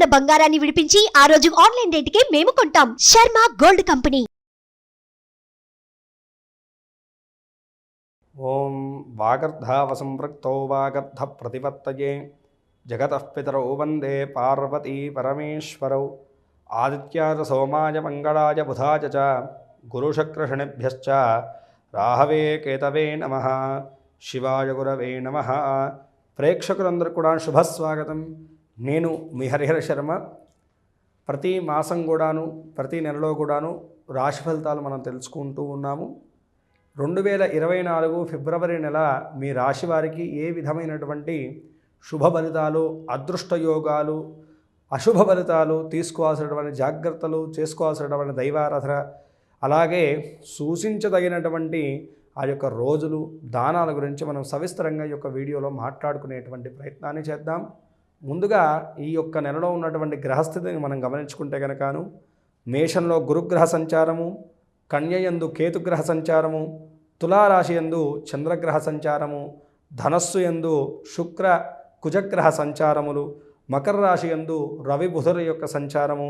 ఉన్న బంగారాన్ని విడిపించి ఆ రోజు ఆన్లైన్ రేటుకే మేము కొంటాం. Sharma gold company. ఓం వాగర్ధావసంపృక్తౌ వాగర్ధ ప్రతిపత్తయే జగతః పితరౌ వందే పార్వతీ పరమేశ్వరౌ ఆదిత్యాయ సోమాయ మంగళాయ బుధాయ చ గురుశుక్రశనిభ్యశ్చ రాహవే కేతవే నమః. శివాయ గురవే నమః. ప్రేక్షకులందరూ కూడా శుభస్వాగతం. నేను మీ హరిహర శర్మ. ప్రతి మాసం కూడాను ప్రతి నెలలో కూడాను రాశి ఫలితాలు మనం తెలుసుకుంటూ ఉన్నాము. 2024 ఫిబ్రవరి నెల మీ రాశి వారికి ఏ విధమైనటువంటి శుభ ఫలితాలు, అదృష్ట యోగాలు, అశుభ ఫలితాలు, తీసుకోవాల్సినటువంటి జాగ్రత్తలు, చేసుకోవాల్సినటువంటి దైవారాధన, అలాగే సూచించదగినటువంటి ఆ యొక్క రోజులు, దానాల గురించి మనం సవిస్తరంగా ఈ యొక్క వీడియోలో మాట్లాడుకునేటువంటి ప్రయత్నాన్ని చేద్దాం. ముందుగా ఈ యొక్క నెలలో ఉన్నటువంటి గ్రహస్థితిని మనం గమనించుకుంటే కనుకను మేషంలో గురుగ్రహ సంచారము, కన్యయందు కేతుగ్రహ సంచారము, తులారాశి యందు చంద్రగ్రహ సంచారము, ధనస్సు యందు శుక్ర కుజగ్రహ సంచారములు, మకర రాశి యందు రవి బుధుల యొక్క సంచారము,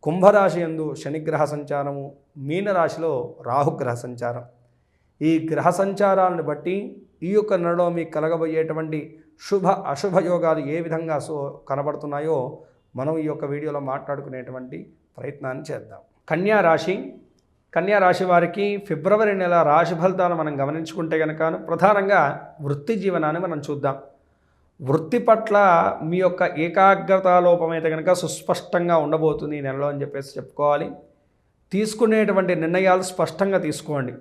కుంభరాశి యందు శనిగ్రహ సంచారము, మీనరాశిలో రాహుగ్రహ సంచారం. ఈ గ్రహ సంచారాలను బట్టి ఈ యొక్క నెలలో మీకు కలగబోయేటువంటి శుభ అశుభ యోగాలు ఏ విధంగా కనబడుతున్నాయో మనం ఈ యొక్క వీడియోలో మాట్లాడుకునేటువంటి ప్రయత్నాన్ని చేద్దాం. కన్యా రాశి వారికి ఫిబ్రవరి నెల రాశి ఫలితాలు మనం గమనించుకుంటే కనుక ప్రధానంగా వృత్తి జీవనాన్ని మనం చూద్దాం. వృత్తి పట్ల మీ యొక్క ఏకాగ్రత లోపమైతే కనుక సుస్పష్టంగా ఉండబోతుంది ఈ నెలలో అని చెప్పేసి చెప్పుకోవాలి. తీసుకునేటువంటి నిర్ణయాలు స్పష్టంగా తీసుకోండి.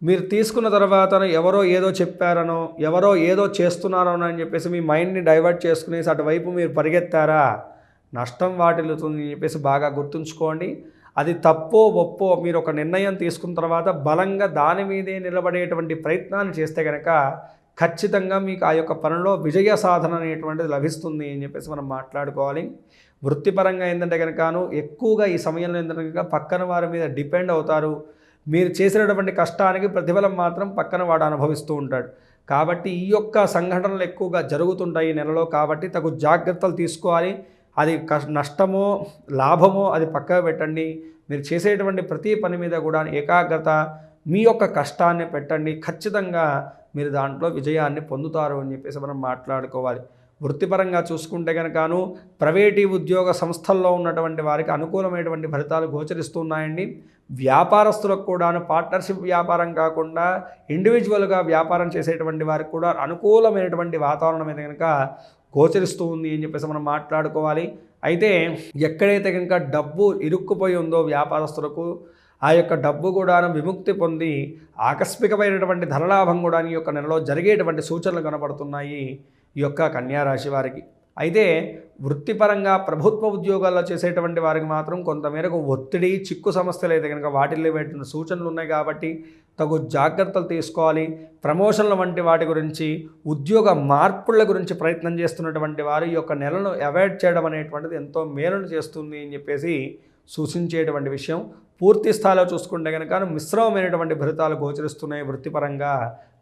మీరు తీసుకున్న తర్వాత ఎవరో ఏదో చెప్పారనో, ఎవరో ఏదో చేస్తున్నారనో అని చెప్పేసి మీ మైండ్ని డైవర్ట్ చేసుకునేసి అటువైపు మీరు పరిగెత్తారా, నష్టం వాటిల్లుతుంది అని చెప్పేసి బాగా గుర్తుంచుకోండి. అది తప్పో ఒప్పో మీరు ఒక నిర్ణయం తీసుకున్న తర్వాత బలంగా దాని మీదే నిలబడేటువంటి ప్రయత్నాన్ని చేస్తే కనుక ఖచ్చితంగా మీకు ఆ యొక్క పనిలో విజయ సాధన అనేటువంటిది లభిస్తుంది అని చెప్పేసి మనం మాట్లాడుకోవాలి. వృత్తిపరంగా ఏంటంటే కనుకను ఎక్కువగా ఈ సమయంలో ఏంటంటే కనుక పక్కన వారి మీద డిపెండ్ అవుతారు. మీరు చేసినటువంటి కష్టానికి ప్రతిఫలం మాత్రం పక్కన వాడు అనుభవిస్తూ ఉంటాడు. కాబట్టి ఈ యొక్క సంఘటనలు ఎక్కువగా జరుగుతుంటాయి ఈ నెలలో. కాబట్టి తగు జాగ్రత్తలు తీసుకోవాలి. అది నష్టమో లాభమో అది పక్కన పెట్టండి. మీరు చేసేటువంటి ప్రతి పని మీద కూడా ఏకాగ్రత, మీ యొక్క కష్టాన్ని పెట్టండి. ఖచ్చితంగా మీరు దాంట్లో విజయాన్ని పొందుతారు అని చెప్పేసి మనం మాట్లాడుకోవాలి. వృత్తిపరంగా చూసుకుంటే కనుకను ప్రైవేటీ ఉద్యోగ సంస్థల్లో ఉన్నటువంటి వారికి అనుకూలమైనటువంటి ఫలితాలు గోచరిస్తున్నాయండి. వ్యాపారస్తులకు కూడాను పార్ట్నర్షిప్ వ్యాపారం కాకుండా ఇండివిజువల్గా వ్యాపారం చేసేటువంటి వారికి కూడా అనుకూలమైనటువంటి వాతావరణం అయితే కనుక గోచరిస్తూ ఉంది అని చెప్పేసి మనం మాట్లాడుకోవాలి. అయితే ఎక్కడైతే కనుక డబ్బు ఇరుక్కుపోయి ఉందో వ్యాపారస్తులకు ఆ యొక్క డబ్బు కూడా విముక్తి పొంది ఆకస్మికమైనటువంటి ధనలాభం కూడా ఈ యొక్క నెలలో జరిగేటువంటి సూచనలు కనబడుతున్నాయి ఈ యొక్క కన్యారాశి వారికి. అయితే వృత్తిపరంగా ప్రభుత్వ ఉద్యోగాల్లో చేసేటువంటి వారికి మాత్రం కొంతమేరకు ఒత్తిడి, చిక్కు సమస్యలు అయితే కనుక వాటిల్లో పెట్టిన సూచనలు ఉన్నాయి. కాబట్టి తగు జాగ్రత్తలు తీసుకోవాలి. ప్రమోషన్ల వంటి వాటి గురించి, ఉద్యోగ మార్పుల గురించి ప్రయత్నం చేస్తున్నటువంటి వారు ఈ యొక్క నెలను అవాయిడ్ చేయడం అనేటువంటిది ఎంతో మేలును చేస్తుంది అని చెప్పేసి సూచించేటువంటి విషయం. పూర్తి స్థాయిలో చూసుకుంటే కనుక మిశ్రమమైనటువంటి ఫలితాలు గోచరిస్తున్నాయి వృత్తిపరంగా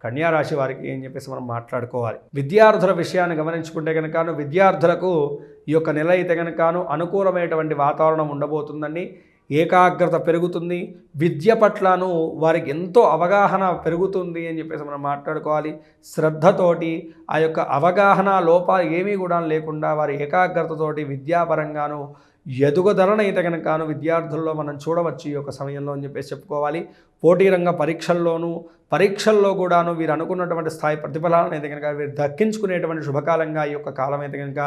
కన్యారాశి వారికి అని చెప్పేసి మనం మాట్లాడుకోవాలి. విద్యార్థుల విషయాన్ని గమనించుకుంటే కనుక విద్యార్థులకు ఈ యొక్క నెల అయితే కనుక అనుకూలమైనటువంటి వాతావరణం ఉండబోతుందండి. ఏకాగ్రత పెరుగుతుంది. విద్య పట్లను వారికి ఎంతో అవగాహన పెరుగుతుంది అని చెప్పేసి మనం మాట్లాడుకోవాలి. శ్రద్ధతోటి ఆ యొక్క అవగాహన లోపాలు ఏమీ కూడా లేకుండా వారి ఏకాగ్రతతోటి విద్యాపరంగాను ఎదుగుదలనైతే కనుకను విద్యార్థుల్లో మనం చూడవచ్చు ఈ యొక్క సమయంలో అని చెప్పేసి చెప్పుకోవాలి. పోటీ రంగ పరీక్షల్లో కూడాను వీరు అనుకున్నటువంటి స్థాయి ప్రతిఫలాలను అయితే కనుక వీరు దక్కించుకునేటువంటి శుభకాలంగా ఈ యొక్క కాలం అయితే కనుక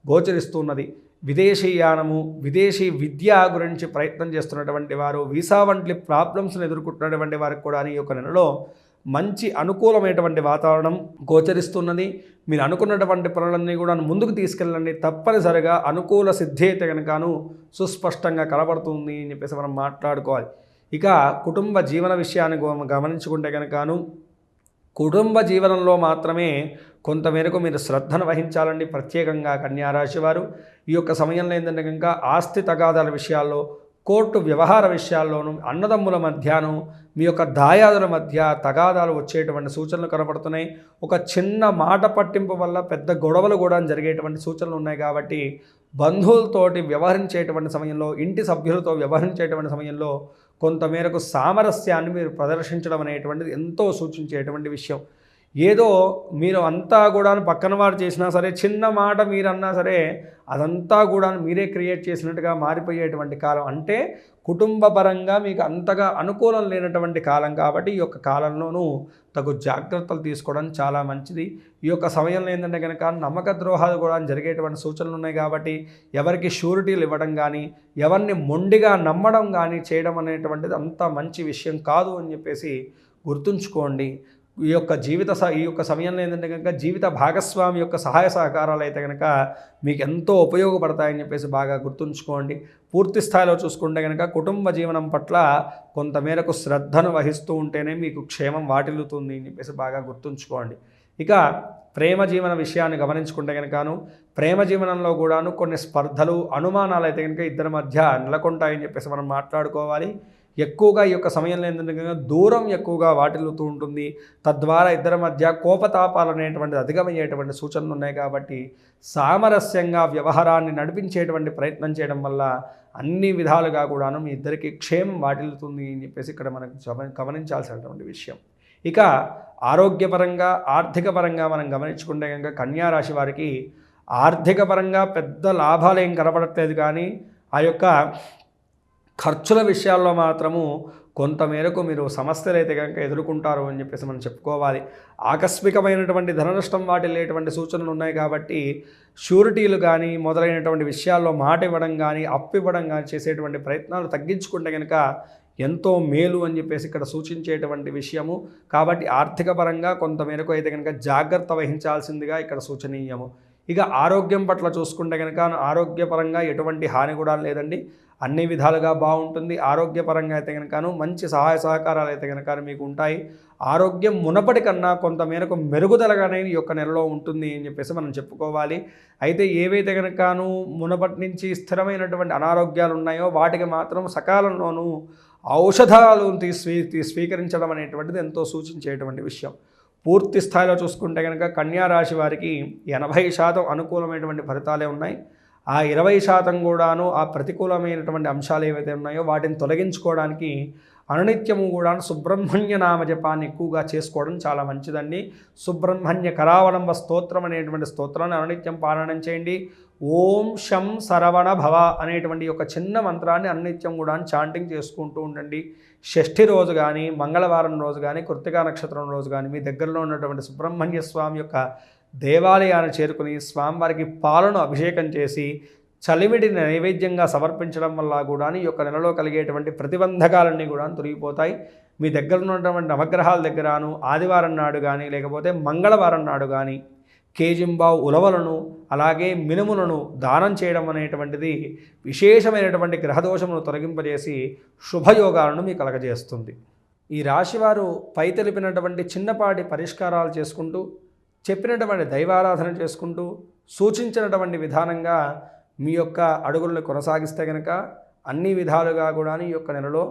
గోచరిస్తున్నది. విదేశీయానము, విదేశీ విద్య గురించి ప్రయత్నం చేస్తున్నటువంటి వారు, వీసా వంటి ప్రాబ్లమ్స్ని ఎదుర్కొంటున్నటువంటి వారికి కూడా ఈ యొక్క నెలలో మంచి అనుకూలమైనటువంటి వాతావరణం గోచరిస్తున్నది. మీరు అనుకున్నటువంటి పనులన్నీ కూడా ముందుకు తీసుకెళ్ళండి. తప్పనిసరిగా అనుకూల సిద్ధి అయితే కనుకను సుస్పష్టంగా కనబడుతుంది అని చెప్పేసి మనం మాట్లాడుకోవాలి. ఇక కుటుంబ జీవన విషయాన్ని గమనించుకుంటే కనుకను కుటుంబ జీవనంలో మాత్రమే కొంతమేరకు మీరు శ్రద్ధను వహించాలండి. ప్రత్యేకంగా కన్యారాశి వారు ఈ యొక్క సమయంలో ఏంటంటే కనుక ఆస్తి తగాదాల విషయాల్లో, కోర్టు వ్యవహార విషయాల్లోనూ, అన్నదమ్ముల మధ్యను, మీ యొక్క దాయాదుల మధ్య తగాదాలు వచ్చేటువంటి సూచనలు కనపడుతున్నాయి. ఒక చిన్న మాట పట్టింపు వల్ల పెద్ద గొడవలు కూడా జరిగేటువంటి సూచనలు ఉన్నాయి. కాబట్టి బంధువులతోటి వ్యవహరించేటువంటి సమయంలో, ఇంటి సభ్యులతో వ్యవహరించేటువంటి సమయంలో కొంతమేరకు సామరస్యాన్ని మీరు ప్రదర్శించడం అనేటువంటిది ఎంతో సూచించేటువంటి విషయం. ఏదో మీరు అంతా కూడా పక్కన వారు చేసినా సరే, చిన్న మాట మీరు అన్నా సరే, అదంతా కూడా మీరే క్రియేట్ చేసినట్టుగా మారిపోయేటువంటి కాలం. అంటే కుటుంబ పరంగా మీకు అంతగా అనుకూలం లేనటువంటి కాలం. కాబట్టి ఈ యొక్క కాలంలోనూ తగు జాగ్రత్తలు తీసుకోవడం చాలా మంచిది. ఈ యొక్క సమయంలో ఏంటంటే కనుక నమ్మక ద్రోహాలు కూడా జరిగేటువంటి సూచనలు ఉన్నాయి. కాబట్టి ఎవరికి షూరిటీలు ఇవ్వడం కానీ, ఎవరిని మొండిగా నమ్మడం కానీ చేయడం అనేటువంటిది అంత మంచి విషయం కాదు అని చెప్పేసి గుర్తుంచుకోండి. ఈ యొక్క సమయంలో ఏంటంటే కనుక జీవిత భాగస్వామి యొక్క సహాయ సహకారాలు అయితే కనుక మీకు ఎంతో ఉపయోగపడతాయని చెప్పేసి బాగా గుర్తుంచుకోండి. పూర్తి స్థాయిలో చూసుకుంటే కనుక కుటుంబ జీవనం పట్ల కొంతమేరకు శ్రద్ధను వహిస్తూ ఉంటేనే మీకు క్షేమం వాటిల్లుతుంది అని చెప్పేసి బాగా గుర్తుంచుకోండి. ఇక ప్రేమ జీవన విషయాన్ని గమనించుకుంటే కనుకను, ప్రేమ జీవనంలో కూడాను కొన్ని స్పర్ధలు, అనుమానాలు అయితే కనుక ఇద్దరి మధ్య నెలకొంటాయని చెప్పేసి మనం మాట్లాడుకోవాలి. ఎక్కువగా ఈ యొక్క సమయంలో ఏంటంటే కనుక దూరం ఎక్కువగా వాటిల్లుతూ ఉంటుంది. తద్వారా ఇద్దరి మధ్య కోపతాపాలు అనేటువంటిది అధిగమయ్యేటువంటి సూచనలు ఉన్నాయి. కాబట్టి సామరస్యంగా వ్యవహారాన్ని నడిపించేటువంటి ప్రయత్నం చేయడం వల్ల అన్ని విధాలుగా కూడాను మీ ఇద్దరికి క్షేమం వాటిల్లుతుంది అని చెప్పేసి ఇక్కడ మనకు గమనించాల్సినటువంటి విషయం. ఇక ఆరోగ్యపరంగా, ఆర్థిక పరంగా మనం గమనించుకుంటే కనుక కన్యా రాశి వారికి ఆర్థిక పరంగా పెద్ద లాభాలు ఏం కనపడట్లేదు. కానీ ఆ యొక్క ఖర్చుల విషయాల్లో మాత్రము కొంతమేరకు మీరు సమస్యలు అయితే కనుక ఎదుర్కొంటారు అని చెప్పేసి మనం చెప్పుకోవాలి. ఆకస్మికమైనటువంటి ధన నష్టం వాటిల్లేటువంటి సూచనలు ఉన్నాయి. కాబట్టి షూరిటీలు కానీ మొదలైనటువంటి విషయాల్లో మాట ఇవ్వడం కానీ, అప్పు ఇవ్వడం కానీ చేసేటువంటి ప్రయత్నాలు తగ్గించుకుంటే కనుక ఎంతో మేలు అని చెప్పేసి ఇక్కడ సూచించేటువంటి విషయము. కాబట్టి ఆర్థిక పరంగా కొంతమేరకు అయితే కనుక జాగ్రత్త వహించాల్సిందిగా ఇక్కడ సూచనీయము. ఇక ఆరోగ్యం పట్ల చూసుకుంటే కనుక ఆరోగ్యపరంగా ఎటువంటి హాని కూడా లేదండి. అన్ని విధాలుగా బాగుంటుంది. ఆరోగ్యపరంగా అయితే కనుకను మంచి సహాయ సహకారాలు అయితే కనుక మీకు ఉంటాయి. ఆరోగ్యం మునపటి కన్నా కొంతమేరకు మెరుగుదలగానే ఈ యొక్క నెలలో ఉంటుంది అని చెప్పేసి మనం చెప్పుకోవాలి. అయితే ఏవైతే కనుకను మునపటి నుంచి స్థిరమైనటువంటి అనారోగ్యాలు ఉన్నాయో వాటికి మాత్రం సకాలంలోనూ ఔషధాలు స్వీకరించడం అనేటువంటిది ఎంతో సూచించేటువంటి విషయం. పూర్తి స్థాయిలో చూసుకుంటే కనుక కన్యా రాశి వారికి 80% అనుకూలమైనటువంటి ఫలితాలే ఉన్నాయి. ఆ 20% కూడాను ఆ ప్రతికూలమైనటువంటి అంశాలు ఏవైతే ఉన్నాయో వాటిని తొలగించుకోవడానికి అనునిత్యము కూడా సుబ్రహ్మణ్య నామ జపాన్ని ఎక్కువగా చేసుకోవడం చాలా మంచిదండి. సుబ్రహ్మణ్య కరావలంబ స్తోత్రం అనేటువంటి స్తోత్రాన్ని అనునిత్యం పారాయణం చేయండి. ఓం శం సరవణ భవ అనేటువంటి ఒక చిన్న మంత్రాన్ని అనునిత్యం కూడా చాంటింగ్ చేసుకుంటూ ఉండండి. షష్ఠి రోజు కానీ, మంగళవారం రోజు కానీ, కృత్తికా నక్షత్రం రోజు కానీ మీ దగ్గరలో ఉన్నటువంటి సుబ్రహ్మణ్య స్వామి యొక్క దేవాలయాన్ని చేరుకుని స్వామివారికి పాలను అభిషేకం చేసి చలిమిడిని నైవేద్యంగా సమర్పించడం వల్ల కూడా ఈ యొక్క నెలలో కలిగేటువంటి ప్రతిబంధకాలన్నీ కూడా తొలగిపోతాయి. మీ దగ్గర ఉన్నటువంటి నవగ్రహాల దగ్గరను ఆదివారం నాడు కానీ, లేకపోతే మంగళవారం నాడు కానీ కేజింబావు ఉలవలను, అలాగే మినుములను దానం చేయడం అనేటువంటిది విశేషమైనటువంటి గ్రహదోషమును తొలగింపజేసి శుభయోగాలను మీకు కలగజేస్తుంది. ఈ రాశివారు పై తెలిపినటువంటి చిన్నపాటి పరిష్కారాలు చేసుకుంటూ, చెప్పినటువంటి దైవారాధన చేసుకుంటూ, సూచించినటువంటి విధానంగా మీ యొక్క అడుగులను కొనసాగిస్తే కనుక అన్ని విధాలుగా కూడా ఈ యొక్క నెలలో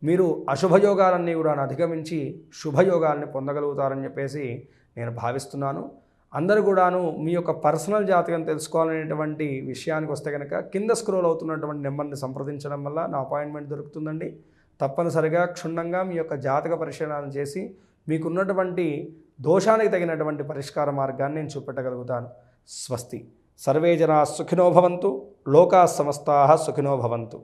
మీరు అశుభయోగాలన్నీ కూడా అధిగమించి శుభయోగాల్ని పొందగలుగుతారని చెప్పేసి నేను భావిస్తున్నాను. అందరూ కూడాను మీ యొక్క పర్సనల్ జాతకం తెలుసుకోవాలనేటువంటి విషయానికి వస్తే కనుక కింద స్క్రోల్ అవుతున్నటువంటి నెంబర్ని సంప్రదించడం వల్ల నా అపాయింట్మెంట్ దొరుకుతుందండి. తప్పనిసరిగా క్షుణ్ణంగా మీ యొక్క జాతక పరిశీలన చేసి మీకున్నటువంటి దోషానికి తగినటువంటి పరిష్కార మార్గాన్ని నేను చూపెట్టగలుగుతాను. స్వస్తి. సర్వే జనా సుఖినో భవంతు. లోకా సమస్తాః సుఖినో భవంతు.